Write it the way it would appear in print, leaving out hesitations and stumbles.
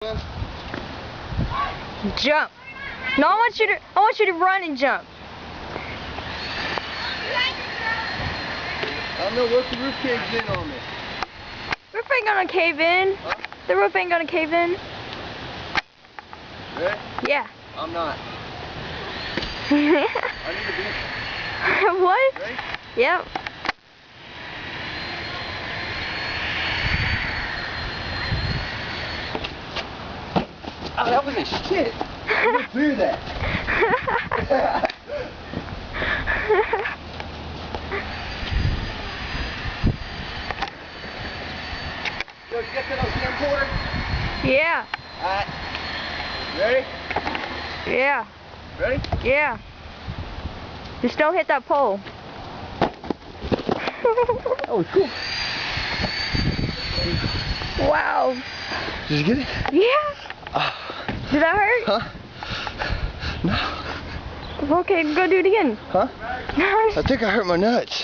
Jump. No, I want you to run and jump. I don't know what the roof caves in on me. Roof ain't gonna cave in. Huh? The roof ain't gonna cave in. Really? Yeah. I'm not. I need to be. What? Ready? Yep. Oh, that wasn't shit. I went through that. Yo, you got that on camcorder? Yeah. Alright. Ready? Yeah. Ready? Yeah. Just don't hit that pole. Oh, cool. Wow. Did you get it? Yeah. Did that hurt? Huh? No. Okay, go do it again. Huh? I think I hurt my nuts.